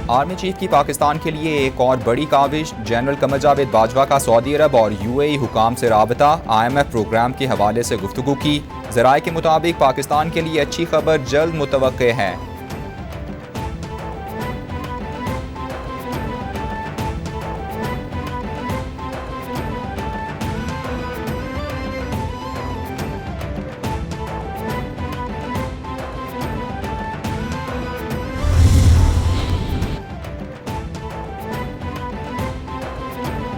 Army chief की पाकिस्तान के लिए एक और बड़ी काविश। जनरल कमर जावेद बाजवा का सऊदी अरब और यूएई हुकाम से राबता, IMF प्रोग्राम के हवाले से गुफ्तगू की। ज़राए के मुताबिक पाकिस्तान के लिए अच्छी खबर जल्द मुतवक्के है।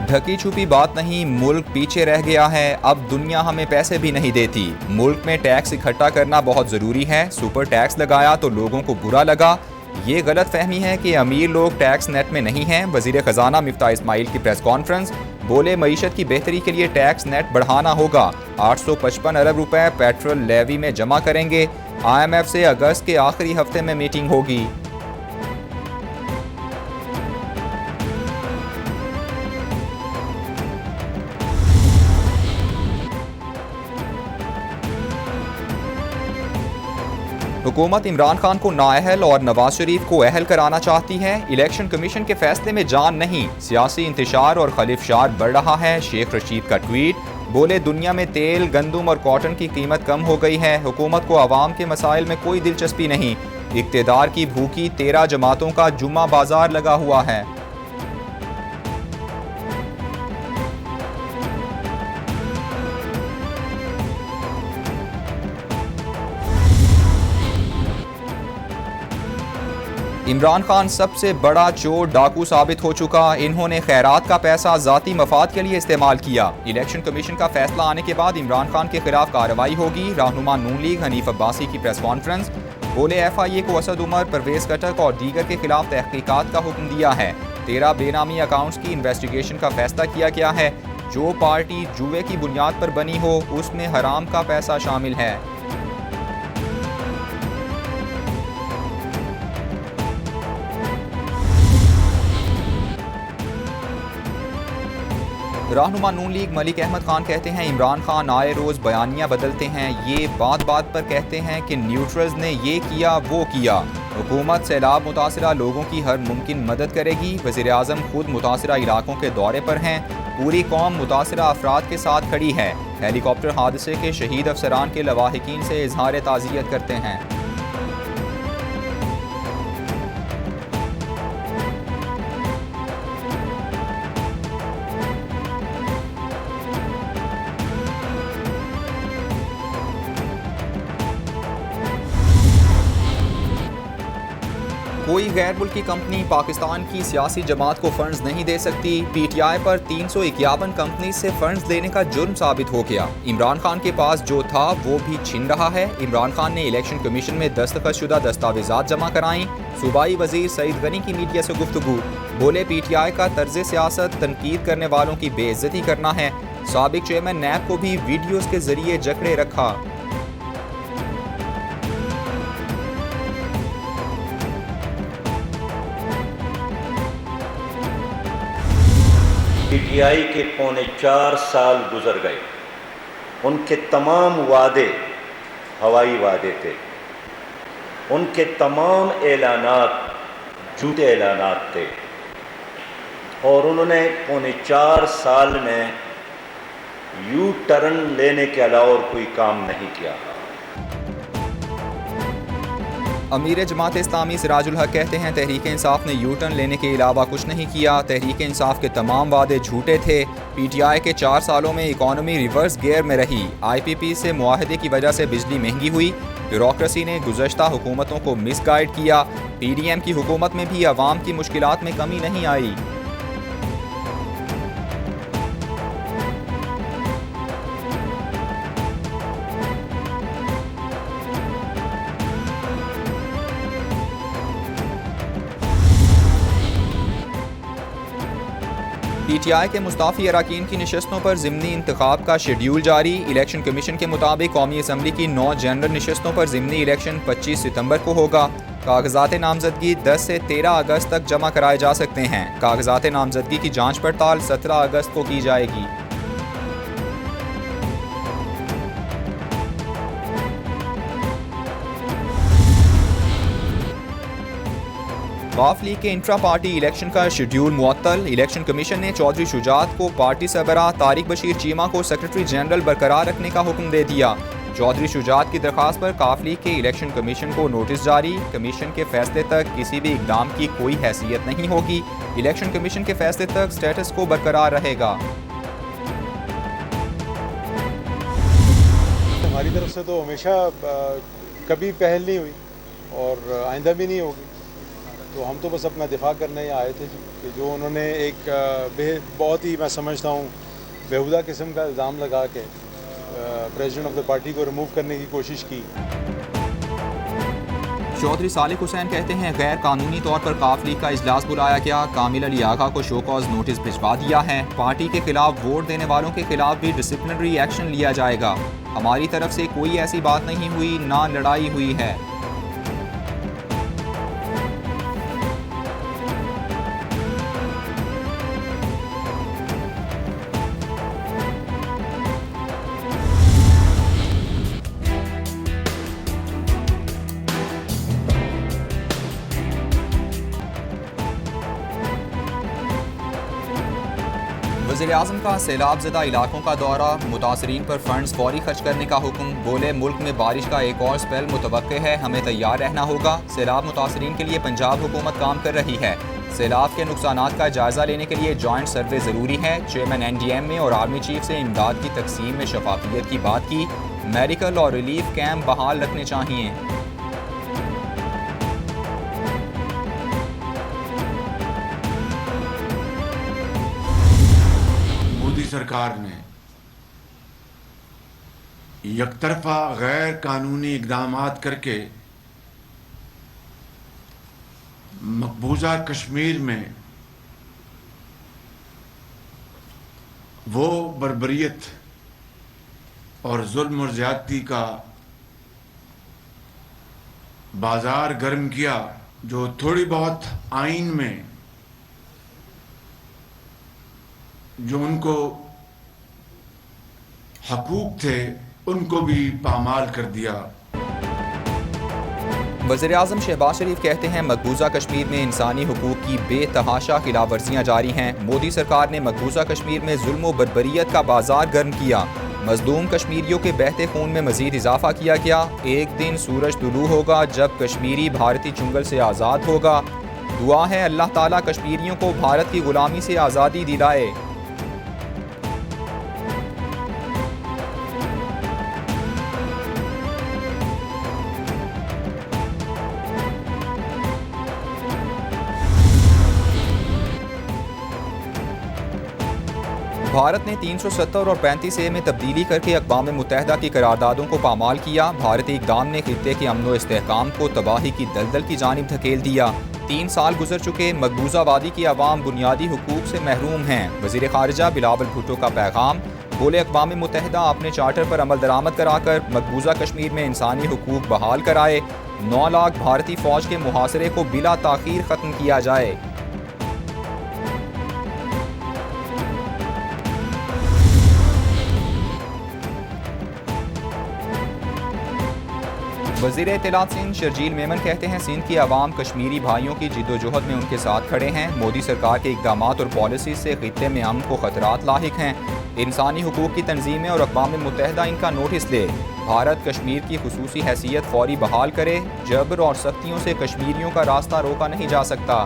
ढकी छुपी बात नहीं, मुल्क पीछे रह गया है। अब दुनिया हमें पैसे भी नहीं देती। मुल्क में टैक्स इकट्ठा करना बहुत ज़रूरी है। सुपर टैक्स लगाया तो लोगों को बुरा लगा। ये गलत फहमी है कि अमीर लोग टैक्स नेट में नहीं हैं। वज़ीर ख़जाना मिफ्ताह इस्माइल की प्रेस कॉन्फ्रेंस। बोले मईशत की बेहतरी के लिए टैक्स नेट बढ़ाना होगा। 855 अरब रुपए पेट्रोल लेवी में जमा करेंगे। IMF से अगस्त के आखिरी हफ्ते में मीटिंग होगी। हुकूमत इमरान खान को नाअहल और नवाज शरीफ को अहल कराना चाहती है। इलेक्शन कमीशन के फैसले में जान नहीं, सियासी इंतशार और खलिफशार बढ़ रहा है। शेख रशीद का ट्वीट। बोले दुनिया में तेल, गंदुम और कॉटन की कीमत कम हो गई है। हुकूमत को आवाम के मसाइल में कोई दिलचस्पी नहीं। इक्तदार की भूखी 13 जमातों का जुम्मा बाजार लगा हुआ है। इमरान खान सबसे बड़ा चोर डाकू साबित हो चुका। इन्होंने खैरात का पैसा ज़ाती मफाद के लिए इस्तेमाल किया। इलेक्शन कमीशन का फैसला आने के बाद इमरान खान के खिलाफ कार्रवाई होगी। रहनुमा नून लीग हनीफ अब्बासी की प्रेस कॉन्फ्रेंस। बोले FIA को असद उमर, परवेज कटक और दीगर के खिलाफ तहकीकात का हुक्म दिया है। 13 बेनामी अकाउंट्स की इन्वेस्टिगेशन का फैसला किया गया है। जो पार्टी जुए की बुनियाद पर बनी हो उसमें हराम का पैसा शामिल है। रहनुमा नून लीग मलिक अहमद खान कहते हैं इमरान खान आए रोज़ बयानियाँ बदलते हैं। ये बात बात पर कहते हैं कि न्यूट्रल्स ने ये किया वो किया। हुकूमत सैलाब मुतासरा लोगों की हर मुमकिन मदद करेगी। वज़ीर आज़म खुद मुतासरा इलाकों के दौरे पर हैं। पूरी कौम मुतासरा अफराद के साथ खड़ी है। हेलीकॉप्टर हादसे के शहीद अफसरान के लवाहिकीन से इजहार ताज़ियत करते हैं। कोई गैर मुल्की कंपनी पाकिस्तान की सियासी जमात को फंड्स नहीं दे सकती। PTI पर 351 कंपनी से फंड्स देने का जुर्म साबित हो गया। इमरान खान के पास जो था वो भी छिन रहा है। इमरान खान ने इलेक्शन कमीशन में दस्तखतशुदा दस्तावेजात जमा कराई। सूबाई वजीर सईद गनी की मीडिया से गुफ्तगू। बोले PTI का तर्ज सियासत तनकीद करने वालों की बेइज्जती करना है। साबिक चेयरमैन NAB को भी वीडियोज के जरिए जकड़े रखा। PTI के 4.25 साल गुजर गए। उनके तमाम वादे हवाई वादे थे। उनके तमाम ऐलानात झूठे ऐलानात थे और उन्होंने 4.25 साल में यू टर्न लेने के अलावा और कोई काम नहीं किया। अमीर जमात इस्लामी सिराजुल हक कहते हैं तहरीक इंसाफ ने यू टर्न लेने के अलावा कुछ नहीं किया। तहरीक इंसाफ के तमाम वादे झूठे थे। PTI के 4 सालों में इकॉनमी रिवर्स गियर में रही। IPP से मुआहदे की वजह से बिजली महंगी हुई। ब्यूरोक्रेसी ने गुज़श्ता हुकूमतों को मिसगाइड किया। PDM की हुकूमत में भी अवाम की मुश्किलात में कमी नहीं आई। PTI के मुस्ताफ़ी अरकान की नशस्तों पर ज़िमनी इंतखाब का शेड्यूल जारी। इलेक्शन कमीशन के मुताबिक कौमी असम्बली की 9 जनरल नशस्तों पर ज़िमनी इलेक्शन 25 सितंबर को होगा। कागजात नामजदगी 10 से 13 अगस्त तक जमा कराए जा सकते हैं। कागजात नामजदगी की जांच पड़ताल 17 अगस्त को की जाएगी। काफ लीग के इंट्रा पार्टी इलेक्शन का शेड्यूल मुअत्तल। इलेक्शन कमीशन ने चौधरी शुजात को पार्टी सरबराह तारिक बशीर चीमा को सेक्रेटरी जनरल बरकरार रखने का हुक्म दे दिया। चौधरी शुजात की दरखास्त पर काफ लीग के इलेक्शन कमीशन को नोटिस जारी। कमीशन के फैसले तक किसी भी इकदाम की कोई हैसियत नहीं होगी। इलेक्शन कमीशन के फैसले तक स्टेटस को बरकरार रहेगा। हमारी तरफ से तो हमेशा कभी पहल नहीं हुई और आइंदा भी नहीं होगी। तो हम तो बस अपना दिफा करने ही आए थे कि जो उन्होंने एक बहुत ही, मैं समझता हूँ, बेहुदा किस्म का इल्ज़ाम लगा के प्रेसिडेंट ऑफ द पार्टी को रिमूव करने की कोशिश की। चौधरी सालिक हुसैन कहते हैं गैर कानूनी तौर पर काफ लीग का इजलास बुलाया गया। कामिल अली आगा को शो कॉज नोटिस भिजवा दिया है। पार्टी के खिलाफ वोट देने वालों के खिलाफ भी डिसिप्लिनरी एक्शन लिया जाएगा। हमारी तरफ से कोई ऐसी बात नहीं हुई, ना लड़ाई हुई है। वज़ीर-ए-आज़म का सैलाब ज़दा इलाकों का दौरा, मुतासरीन पर फंड्स फौरी खर्च करने का हुक्म। बोले मुल्क में बारिश का एक और स्पेल मुतवक्के है, हमें तैयार रहना होगा। सैलाब मुतासरीन के लिए पंजाब हुकूमत काम कर रही है। सैलाब के नुकसानात का जायजा लेने के लिए जॉइंट सर्वे ज़रूरी है। चेयरमैन NDM में और आर्मी चीफ से इमदाद की तकसीम में शफाफियत की बात की। मेडिकल और रिलीफ कैंप बहाल रखने चाहिए। मोदी सरकार ने यकतरफा गैर कानूनी इक़दामात करके मकबूजा कश्मीर में वो बर्बरियत और जुल्म और ज़्यादती का बाजार गर्म किया जो थोड़ी बहुत आइन में जो उनको हकूक थे उनको भी पामाल कर दिया। वज़ीर-ए-आज़म शहबाज शरीफ कहते हैं मकबूजा कश्मीर में इंसानी हुकूक की बेतहाशा खिलाफ वर्जियाँ जारी हैं। मोदी सरकार ने मकबूजा कश्मीर में जुल्म व बर्बरियत का बाजार गर्म किया। मजलूम कश्मीरियों के बहते खून में मजीद इजाफा किया गया। एक दिन सूरज तुलू होगा जब कश्मीरी भारतीय चुंगल से आज़ाद होगा। दुआ है अल्लाह ताला कश्मीरियों को भारत की गुलामी से आज़ादी दिलाए। भारत ने 370 और 35A में तब्दीली करके अक़वाम मुत्तहिदा की करारदादों को पामाल किया। भारतीय इक़दाम ने खित्ते के अमन व इस्तेहकाम को तबाही की दलदल की जानिब धकेल दिया। 3 साल गुजर चुके, मकबूजा वादी की आवाम बुनियादी हुकूक से महरूम हैं। वज़ीर ख़ारिजा बिलावल भुट्टो का पैगाम। बोले अक़वाम मुत्तहिदा अपने चार्टर पर अमल दरामद कराकर मकबूजा कश्मीर में इंसानी हुकूक बहाल कराए। 9 लाख भारतीय फ़ौज के मुहासरे को बिला ताख़ीर ख़त्म किया जाए। वज़ीर इत्तलात सिंध शर्जील मेमन कहते हैं सिंध की आवाम कश्मीरी भाइयों की जिद्दोजहद में उनके साथ खड़े हैं। मोदी सरकार के इक़दामात और पॉलिसी से खित्ते में अमन को ख़तरात लाहिक हैं। इंसानी हुकूक की तंजीमें और अक़वाम मुत्तहिदा इनका नोटिस ले। भारत कश्मीर की खुसूसी हैसियत फौरी बहाल करे। जबर और सख्तियों से कश्मीरियों का रास्ता रोका नहीं जा सकता।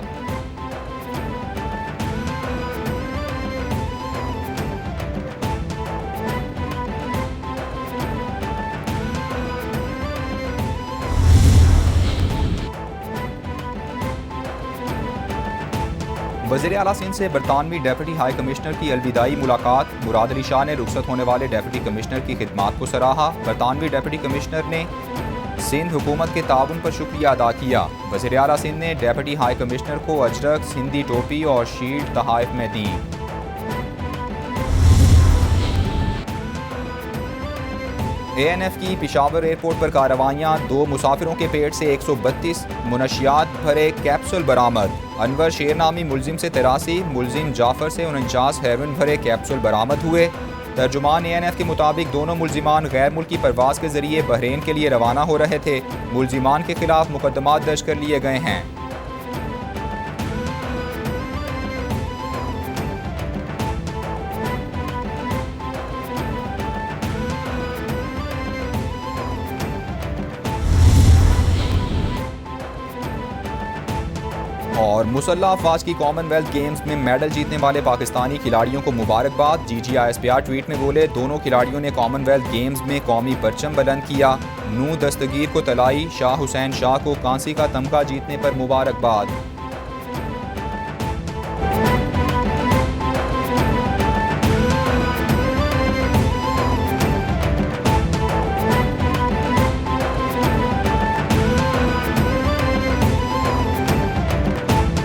वज़ीर आला सिंध से बरतानवी डेप्यूटी हाई कमिश्नर की अलविदाई मुलाकात। मुराद अली शाह ने रुखसत होने वाले डेप्यूटी कमिश्नर की खिदमात को सराहा। बरतानवी डेप्यूटी कमिश्नर ने सिंध हुकूमत के ताउन पर शुक्रिया अदा किया। वज़ीर आला सिंध ने डेप्यूटी हाई कमिश्नर को अजरक, सिंधी टोपी और शील्ड तोहफ़े में दी। ANF की पिशावर एयरपोर्ट पर कार्रवाइयाँ। 2 मुसाफिरों के पेट से 132 मुनशियात भरे कैप्सूल बरामद। अनवर शेर नामी मुलजिम से 83, मुलजिम जाफर से 49 हेरोइन भरे कैप्सूल बरामद हुए। तर्जुमान ANF के मुताबिक दोनों मुलजिमान गैर मुल्की परवास के जरिए बहरीन के लिए रवाना हो रहे थे। मुलजिमान के खिलाफ मुकदमा दर्ज कर लिए गए हैं। और मुसल्लह अफवाज की कॉमनवेल्थ गेम्स में मेडल जीतने वाले पाकिस्तानी खिलाड़ियों को मुबारकबाद। GGISPR ट्वीट में बोले, दोनों खिलाड़ियों ने कॉमनवेल्थ गेम्स में कौमी परचम बुलंद किया। नू दस्तगीर को तलाई, शाह हुसैन शाह को कांसी का तमगा जीतने पर मुबारकबाद।